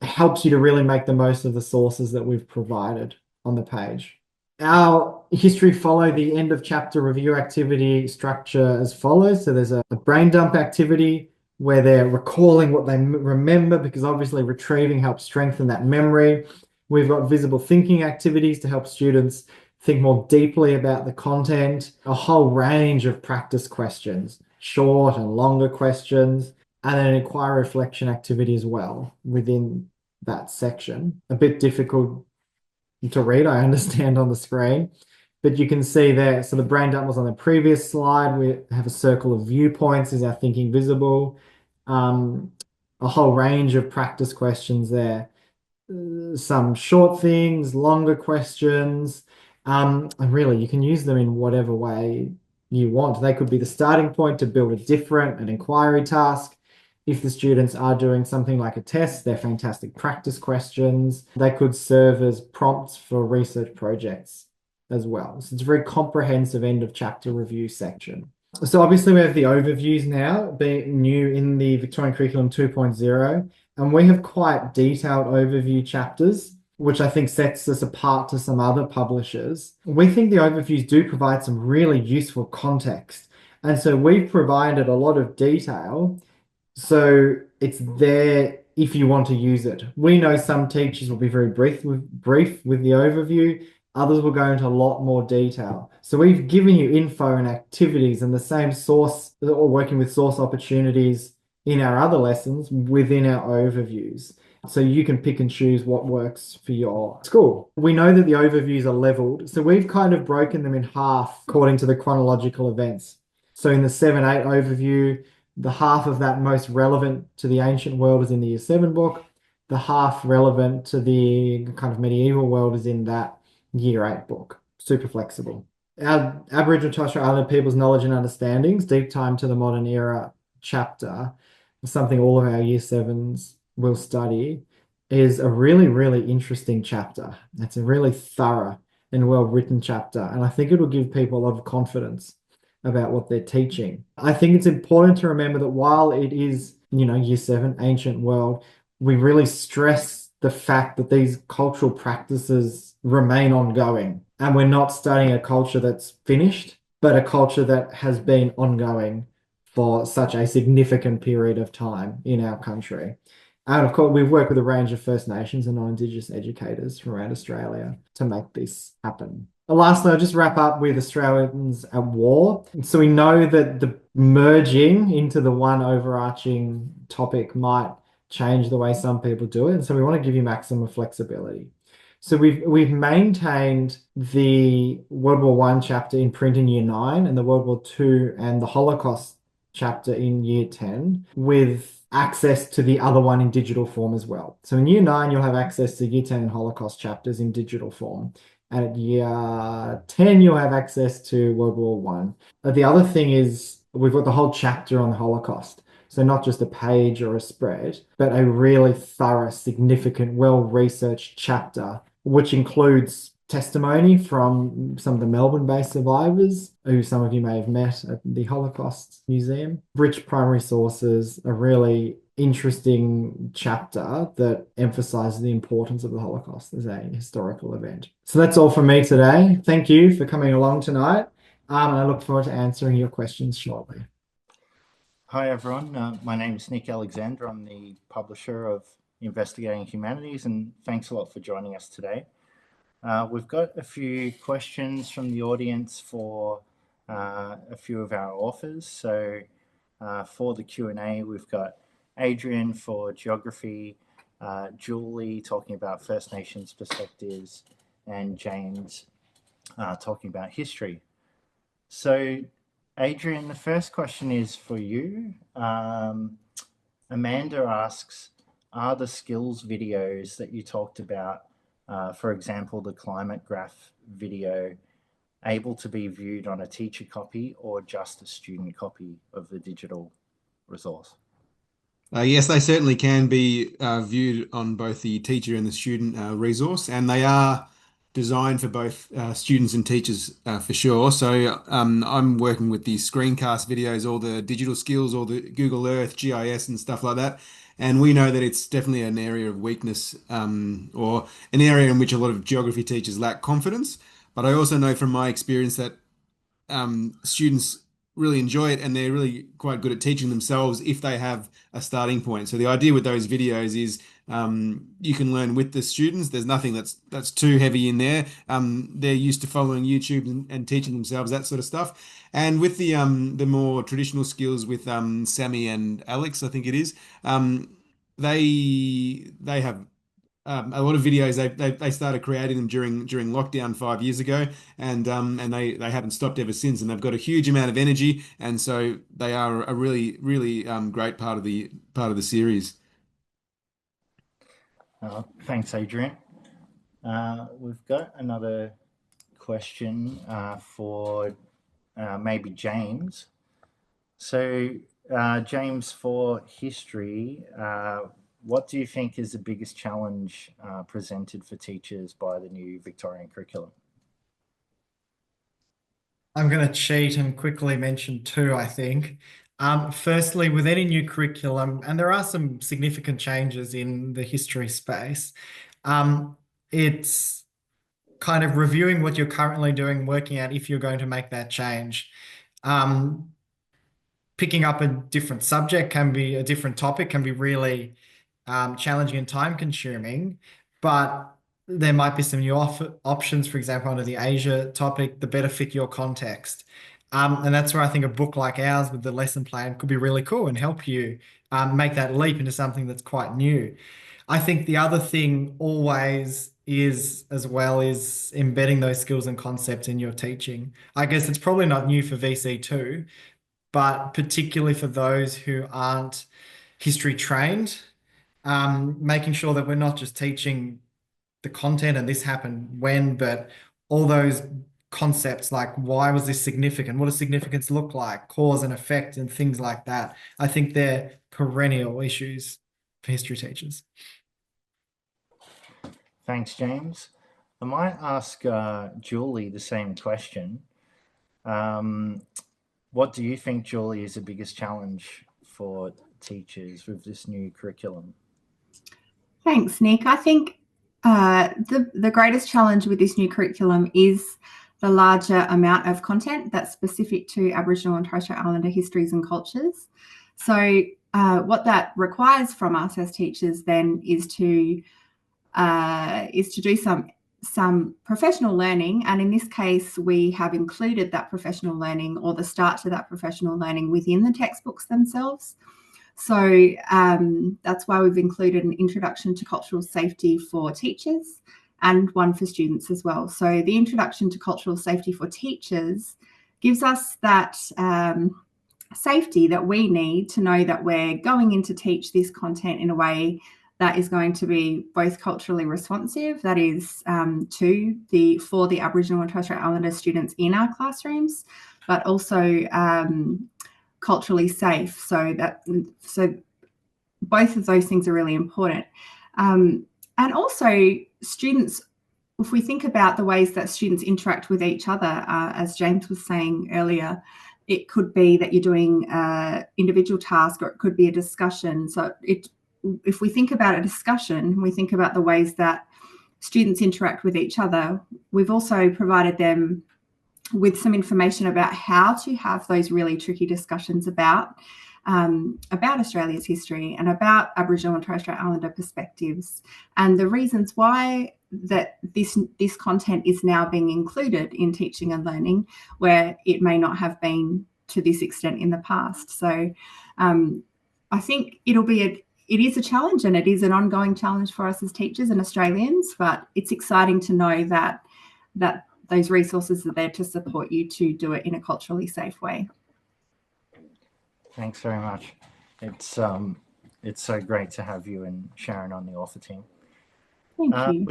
helps you to really make the most of the sources that we've provided on the page. Our history follow the end of chapter review activity structure as follows. So there's a brain dump activity where they're recalling what they remember, because obviously retrieving helps strengthen that memory. We've got visible thinking activities to help students think more deeply about the content, a whole range of practice questions, short and longer questions, and an inquiry reflection activity as well within that section. A bit difficult to read, I understand, on the screen, but you can see there, so the brain dump was on the previous slide. We have a circle of viewpoints. Is our thinking visible? A whole range of practice questions there. Some short things, longer questions, and really you can use them in whatever way you want. They could be the starting point to build an inquiry task. If the students are doing something like a test, they're fantastic practice questions. They could serve as prompts for research projects as well. So it's a very comprehensive end of chapter review section. So obviously we have the overviews now being new in the Victorian Curriculum 2.0, and we have quite detailed overview chapters, which I think sets us apart to some other publishers. We think the overviews do provide some really useful context. And so we've provided a lot of detail, so it's there if you want to use it. We know some teachers will be very brief with the overview. Others will go into a lot more detail. So we've given you info and activities and the same source, or working with source opportunities in our other lessons within our overviews. So you can pick and choose what works for your school. We know that the overviews are leveled, so we've kind of broken them in half according to the chronological events. So in the 7-8 overview, the half of that most relevant to the ancient world is in the Year 7 book. The half relevant to the kind of medieval world is in that Year 8 book. Super flexible. Our Aboriginal and Torres Strait Islander people's knowledge and understandings, deep time to the modern era chapter, something all of our Year 7s will study, is a really, really interesting chapter. It's a really thorough and well-written chapter, and I think it will give people a lot of confidence about what they're teaching. I think it's important to remember that while it is, Year 7, ancient world, we really stress the fact that these cultural practices remain ongoing, and we're not studying a culture that's finished. but a culture that has been ongoing for such a significant period of time in our country. And of course, we've worked with a range of First Nations and non-Indigenous educators from around Australia to make this happen. Lastly, I'll just wrap up with Australians at War. So we know that the merging into the one overarching topic might change the way some people do it. And so we want to give you maximum flexibility. So we've maintained the World War I chapter in print in Year 9 and the World War II and the Holocaust chapter in Year 10 with access to the other one in digital form as well. So in Year 9, you'll have access to Year 10 and Holocaust chapters in digital form. And at Year 10, you'll have access to World War I. The other thing is we've got the whole chapter on the Holocaust. So not just a page or a spread, but a really thorough, significant, well-researched chapter, which includes testimony from some of the Melbourne-based survivors, who some of you may have met at the Holocaust Museum. Rich primary sources, a really interesting chapter that emphasizes the importance of the Holocaust as a historical event. So that's all from me today. Thank you for coming along tonight, and I look forward to answering your questions shortly. Hi everyone, my name is Nick Alexander. I'm the publisher of Investigating Humanities, and thanks a lot for joining us today. We've got a few questions from the audience for a few of our authors. So for the Q&A, we've got Adrian for geography, Julie talking about First Nations perspectives, and James talking about history. So Adrian, the first question is for you. Amanda asks, are the skills videos that you talked about, for example, the climate graph video, able to be viewed on a teacher copy or just a student copy of the digital resource? Yes, they certainly can be viewed on both the teacher and the student resource, and they are designed for both students and teachers for sure. So I'm working with the screencast videos, all the digital skills, all the Google Earth, GIS and stuff like that. And we know that it's definitely an area of weakness or an area in which a lot of geography teachers lack confidence. But I also know from my experience that students really enjoy it and they're really quite good at teaching themselves if they have a starting point. So the idea with those videos is you can learn with the students. There's nothing that's too heavy in there. They're used to following YouTube and teaching themselves that sort of stuff. And with the more traditional skills with Sammy and Alex, I think it is, they have a lot of videos. They started creating them during lockdown 5 years ago, and they haven't stopped ever since. And they've got a huge amount of energy, and so they are a really great part of the series. Thanks, Adrian. We've got another question for maybe James. So James, for history, what do you think is the biggest challenge presented for teachers by the new Victorian curriculum? I'm going to cheat and quickly mention two, I think. Firstly, with any new curriculum, and there are some significant changes in the history space, it's kind of reviewing what you're currently doing, working out if you're going to make that change. Picking up a different subject can be a different topic, can be really challenging and time consuming, but there might be some new options, for example, under the Asia topic, that better fit your context. And that's where I think a book like ours with the lesson plan could be really cool and help you make that leap into something that's quite new. I think the other thing always is embedding those skills and concepts in your teaching. I guess it's probably not new for VC2, but particularly for those who aren't history trained, making sure that we're not just teaching the content and this happened when, but all those concepts like why was this significant? What does significance look like? Cause and effect and things like that. I think they're perennial issues for history teachers. Thanks, James. I might ask Julie the same question. What do you think, Julie, is the biggest challenge for teachers with this new curriculum? Thanks, Nick. I think the greatest challenge with this new curriculum is the larger amount of content that's specific to Aboriginal and Torres Strait Islander histories and cultures. So what that requires from us as teachers then is to do some professional learning, and in this case we have included that professional learning, or the start to that professional learning, within the textbooks themselves. So that's why we've included an introduction to cultural safety for teachers and one for students as well. So the introduction to cultural safety for teachers gives us that safety that we need to know that we're going in to teach this content in a way that is going to be both culturally responsive, that is for the Aboriginal and Torres Strait Islander students in our classrooms, but also culturally safe. So both of those things are really important. And also students, if we think about the ways that students interact with each other, as James was saying earlier, it could be that you're doing an individual task, or it could be a discussion. So if we think about a discussion, we think about the ways that students interact with each other. We've also provided them with some information about how to have those really tricky discussions about Australia's history and about Aboriginal and Torres Strait Islander perspectives, and the reasons why that this content is now being included in teaching and learning, where it may not have been to this extent in the past. So I think it is a challenge, and it is an ongoing challenge for us as teachers and Australians, but it's exciting to know that those resources are there to support you to do it in a culturally safe way. Thanks very much. It's so great to have you and Sharon on the author team. Thank you.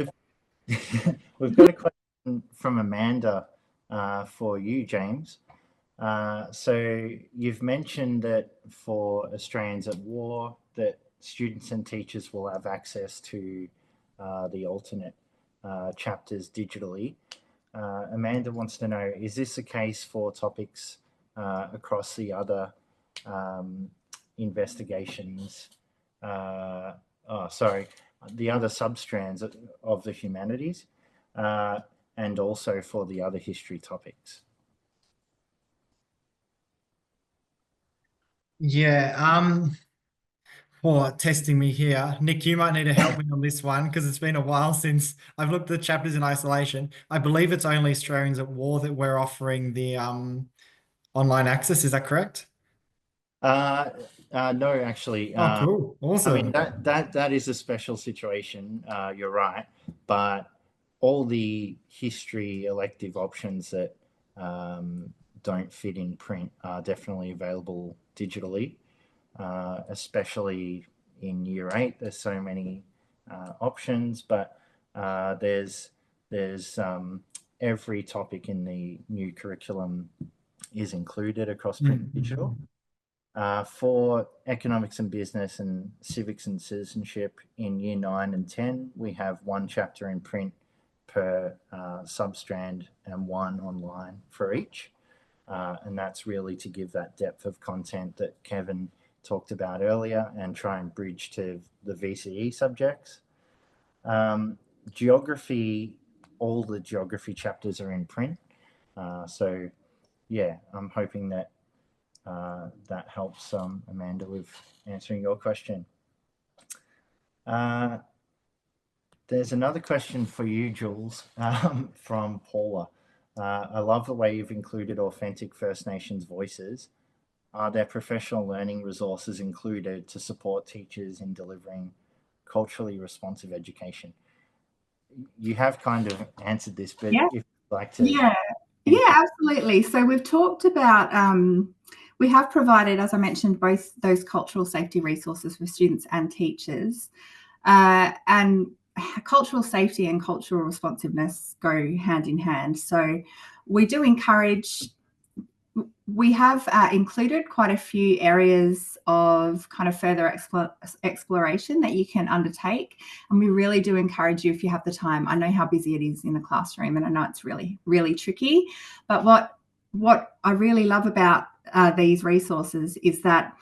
We've got a question from Amanda for you, James. So you've mentioned that for Australians at war, that students and teachers will have access to the alternate chapters digitally. Amanda wants to know, is this the case for topics across the other investigations, the other substrands of the humanities, and also for the other history topics? Yeah, for testing me here. Nick, you might need to help me on this one, because it's been a while since I've looked at the chapters in isolation. I believe it's only Australians at War that we're offering the online access. Is that correct? No, actually. Oh, cool. Awesome. I mean, that is a special situation. You're right. But all the history elective options that don't fit in print are definitely available digitally, especially in Year 8. There's so many options, but there's every topic in the new curriculum is included across print and digital. For economics and business and civics and citizenship in Year 9 and 10, we have one chapter in print per substrand and one online for each. And that's really to give that depth of content that Kevin talked about earlier and try and bridge to the VCE subjects. Geography, all the geography chapters are in print. So yeah, I'm hoping that that helps Amanda with answering your question. There's another question for you, Jules, from Paula. I love the way you've included authentic First Nations voices. Are there professional learning resources included to support teachers in delivering culturally responsive education? You have kind of answered this, but if you'd like to... Yeah, absolutely. So we've talked about, we have provided, as I mentioned, both those cultural safety resources for students and teachers. And cultural safety and cultural responsiveness go hand in hand. So we do encourage, we have included quite a few areas of kind of further exploration that you can undertake. And we really do encourage you, if you have the time. I know how busy it is in the classroom, and I know it's really, really tricky. But what I really love about these resources is that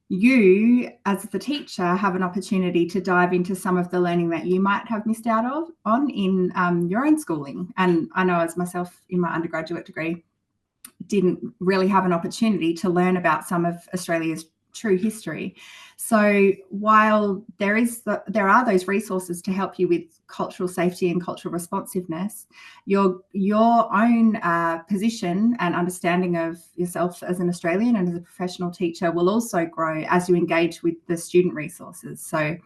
you as the teacher have an opportunity to dive into some of the learning that you might have missed out on in your own schooling. And I know as myself in my undergraduate degree, didn't really have an opportunity to learn about some of Australia's true history. So while there are those resources to help you with cultural safety and cultural responsiveness, your own position and understanding of yourself as an Australian and as a professional teacher will also grow as you engage with the student resources. So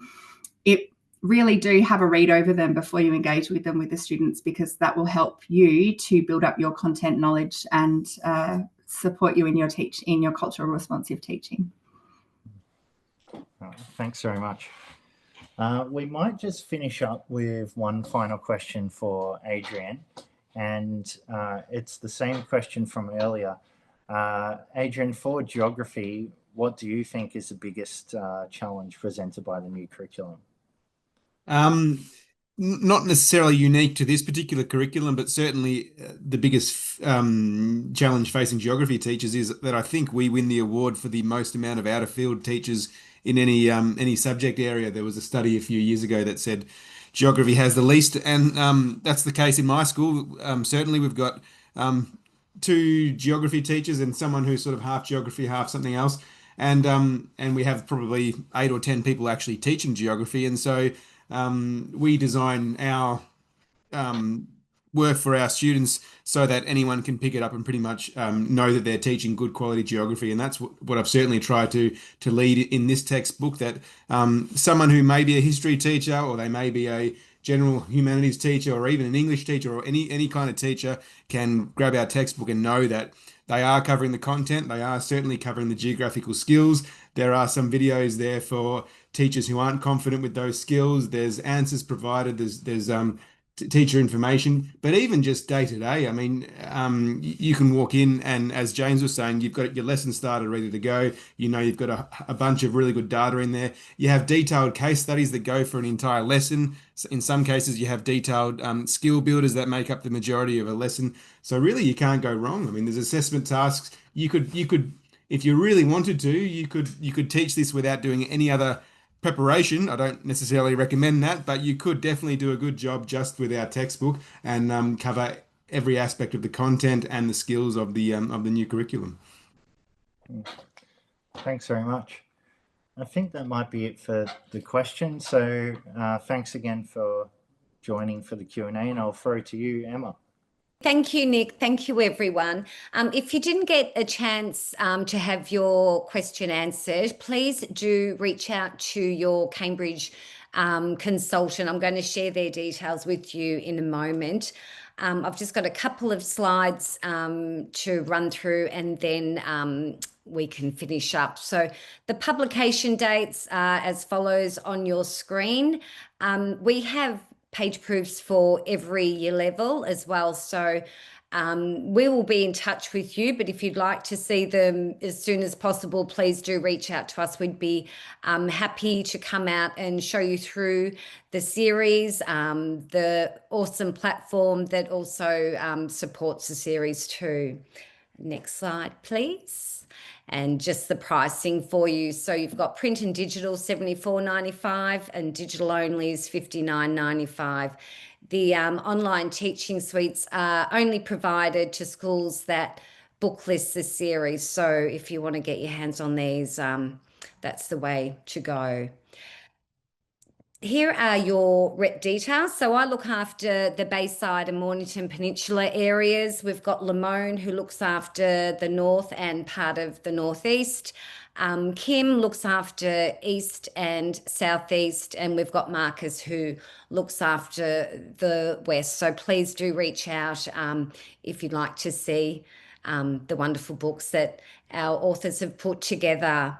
it really do have a read over them before you engage with them with the students, because that will help you to build up your content knowledge and support you in your cultural responsive teaching. Thanks very much. We might just finish up with one final question for Adrian, and it's the same question from earlier. Adrian, for geography, what do you think is the biggest challenge presented by the new curriculum? Not necessarily unique to this particular curriculum, but certainly the biggest challenge facing geography teachers is that I think we win the award for the most amount of out of field teachers in any subject area. There was a study a few years ago that said geography has the least, and that's the case in my school. Certainly, we've got 2 geography teachers and someone who's sort of half geography, half something else, and we have probably 8 or 10 people actually teaching geography, and so we design our work for our students so that anyone can pick it up and pretty much know that they're teaching good quality geography. And that's what I've certainly tried to lead in this textbook, that someone who may be a history teacher, or they may be a general humanities teacher, or even an English teacher, or any kind of teacher, can grab our textbook and know that they are covering the content. They are certainly covering the geographical skills. There are some videos there for teachers who aren't confident with those skills. There's answers provided. There's teacher information, but even just day to day, I mean, you can walk in and, as James was saying, you've got your lesson started ready to go. You know, you've got a bunch of really good data in there. You have detailed case studies that go for an entire lesson. In some cases, you have detailed skill builders that make up the majority of a lesson. So really, you can't go wrong. I mean, there's assessment tasks. You could, if you really wanted to, you could teach this without doing any other preparation. I don't necessarily recommend that, but you could definitely do a good job just with our textbook and cover every aspect of the content and the skills of the new curriculum. Thanks very much. I think that might be it for the question. So thanks again for joining for the Q&A, and I'll throw to you, Emma. Thank you, Nick. Thank you, everyone. If you didn't get a chance to have your question answered, please do reach out to your Cambridge consultant. I'm going to share their details with you in a moment. I've just got a couple of slides to run through, and then we can finish up. So the publication dates are as follows on your screen. We have page proofs for every year level as well. So we will be in touch with you, but if you'd like to see them as soon as possible, please do reach out to us. We'd be happy to come out and show you through the series, the awesome platform that also supports the series too. Next slide, please. And just the pricing for you. So you've got print and digital, $74.95, and digital only is $59.95. The online teaching suites are only provided to schools that book list the series. So if you want to get your hands on these, that's the way to go. Here are your rep details. So I look after the Bayside and Mornington Peninsula areas. We've got Lamone, who looks after the north and part of the northeast. Kim looks after east and southeast, and we've got Marcus, who looks after the west. So please do reach out if you'd like to see the wonderful books that our authors have put together.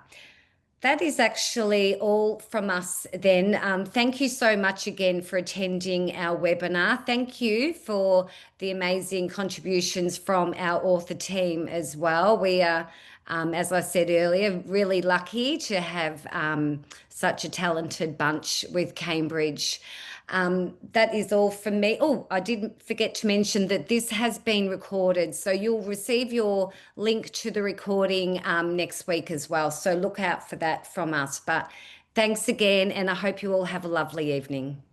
That is actually all from us then. Thank you so much again for attending our webinar. Thank you for the amazing contributions from our author team as well. We are, as I said earlier, really lucky to have such a talented bunch with Cambridge. That is all from me. Oh, I didn't forget to mention that this has been recorded, so you'll receive your link to the recording next week as well. So look out for that from us. But thanks again, and I hope you all have a lovely evening.